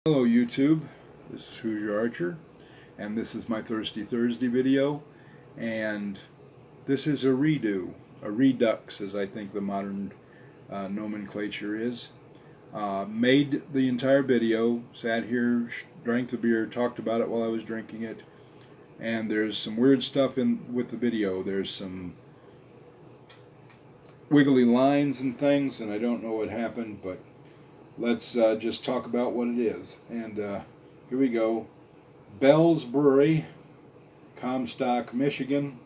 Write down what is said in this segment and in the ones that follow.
Hello YouTube, this is Hoosier Archer, and this is my Thirsty Thursday video, and this is a redo, a redux as I think the modern nomenclature is. Made the entire video, sat here, drank the beer, talked about it while I was drinking it, and there's some weird stuff in with the video. There's some wiggly lines and things, and I don't know what happened, but let's just talk about what it is. And here we go. Bell's Brewery, Comstock, Michigan,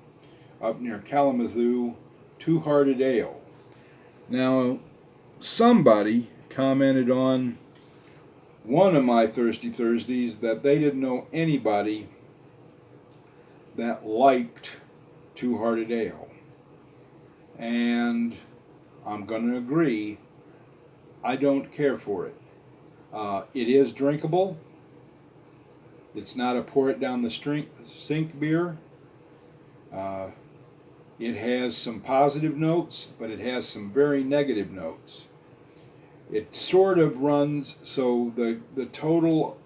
up near Kalamazoo, Two Hearted Ale. Now, somebody commented on one of my Thirsty Thursdays that they didn't know anybody that liked Two Hearted Ale. And I'm going to agree, I don't care for it. It is drinkable. It's not a pour it down the sink beer. It has some positive notes, but it has some very negative notes. It sort of runs, so the total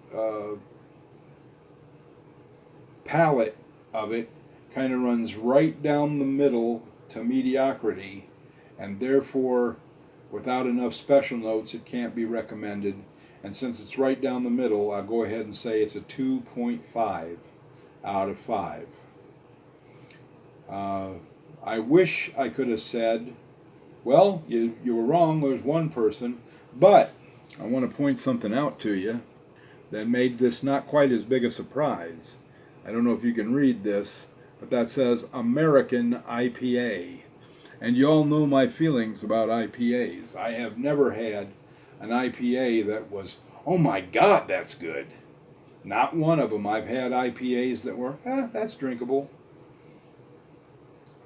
palate of it kind of runs right down the middle to mediocrity, and therefore without enough special notes it can't be recommended. And since it's right down the middle, I'll go ahead and say it's a 2.5 out of 5. I wish I could have said, well, you were wrong, there's one person, but I want to point something out to you that made this not quite as big a surprise. I don't know if you can read this, but that says American IPA. And you all know my feelings about IPAs. I have never had an IPA that was, oh my God, that's good. Not one of them. I've had IPAs that were, that's drinkable.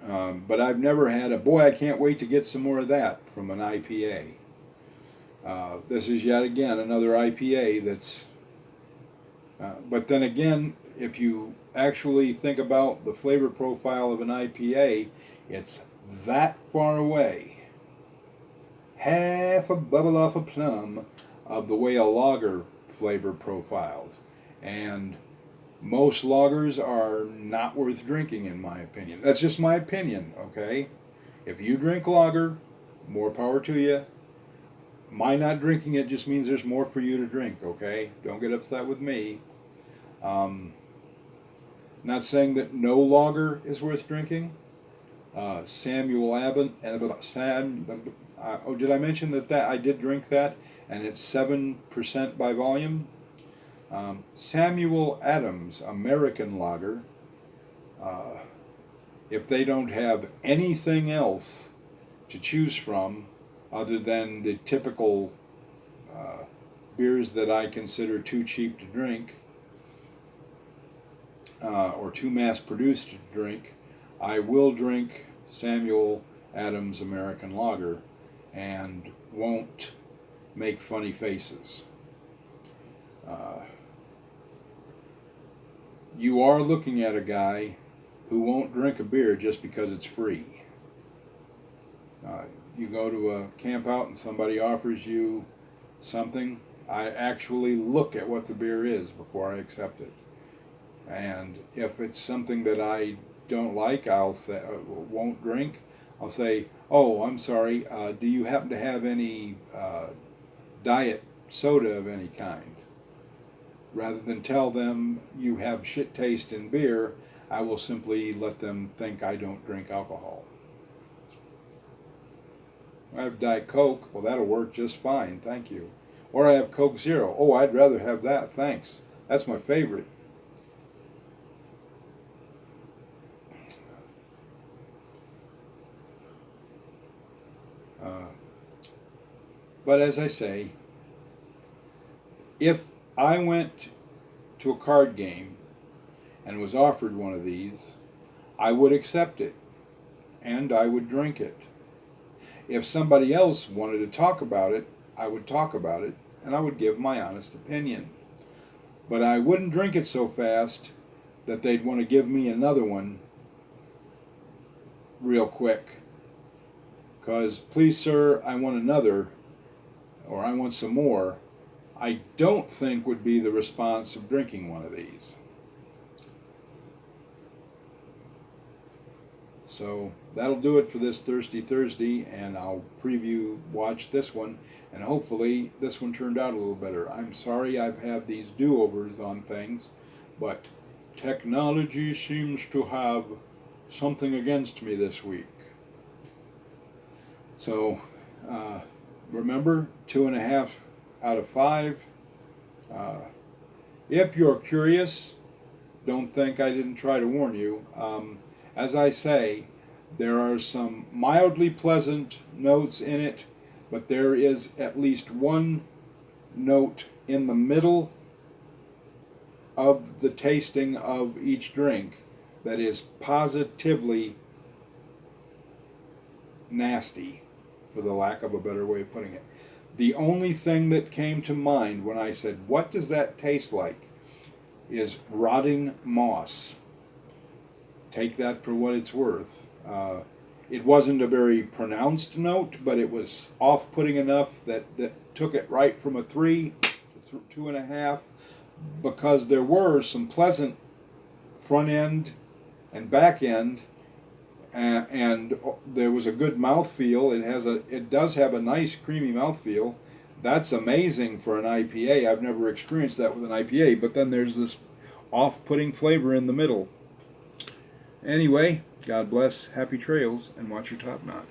But I've never had a, boy, I can't wait to get some more of that from an IPA. This is yet again another IPA that's, but then again, if you actually think about the flavor profile of an IPA, it's that far away, half a bubble off a plum of the way a lager flavor profiles. And most lagers are not worth drinking, in my opinion. That's just my opinion, okay? If you drink lager, more power to you. My not drinking it just means there's more for you to drink, okay? Don't get upset with me. Not saying that no lager is worth drinking. Samuel Abbott, did I mention that I did drink that, and it's 7% by volume? Samuel Adams American Lager, if they don't have anything else to choose from other than the typical beers that I consider too cheap to drink, or too mass-produced to drink, I will drink Samuel Adams American Lager and won't make funny faces. You are looking at a guy who won't drink a beer just because it's free. You go to a camp out and somebody offers you something, I actually look at what the beer is before I accept it. And if it's something that I don't like, I'll say, won't drink, I'll say, oh, I'm sorry, do you happen to have any diet soda of any kind? Rather than tell them you have shit taste in beer, I will simply let them think I don't drink alcohol. I have Diet Coke, well, that'll work just fine, thank you. Or I have Coke Zero, oh, I'd rather have that, thanks. That's my favorite. But as I say, if I went to a card game and was offered one of these, I would accept it and I would drink it. If somebody else wanted to talk about it, I would talk about it and I would give my honest opinion. But I wouldn't drink it so fast that they'd want to give me another one real quick. Because, please sir, I want another, or I want some more. I don't think would be the response of drinking one of these. So that'll do it for this Thirsty Thursday, and I'll watch this one, and hopefully this one turned out a little better. I'm sorry I've had these do-overs on things, but technology seems to have something against me this week. So remember, 2.5 out of 5. If you're curious, don't think I didn't try to warn you. As I say, there are some mildly pleasant notes in it, but there is at least one note in the middle of the tasting of each drink that is positively nasty, for the lack of a better way of putting it. The only thing that came to mind when I said, what does that taste like, is rotting moss. Take that for what it's worth. It wasn't a very pronounced note, but it was off-putting enough that took it right from a 3 to 2.5, because there were some pleasant front end and back end, and there was a good mouthfeel. It does have a nice creamy mouthfeel. That's amazing for an IPA. I've never experienced that with an IPA, but then there's this off-putting flavor in the middle. Anyway, God bless, happy trails, and watch your top knot.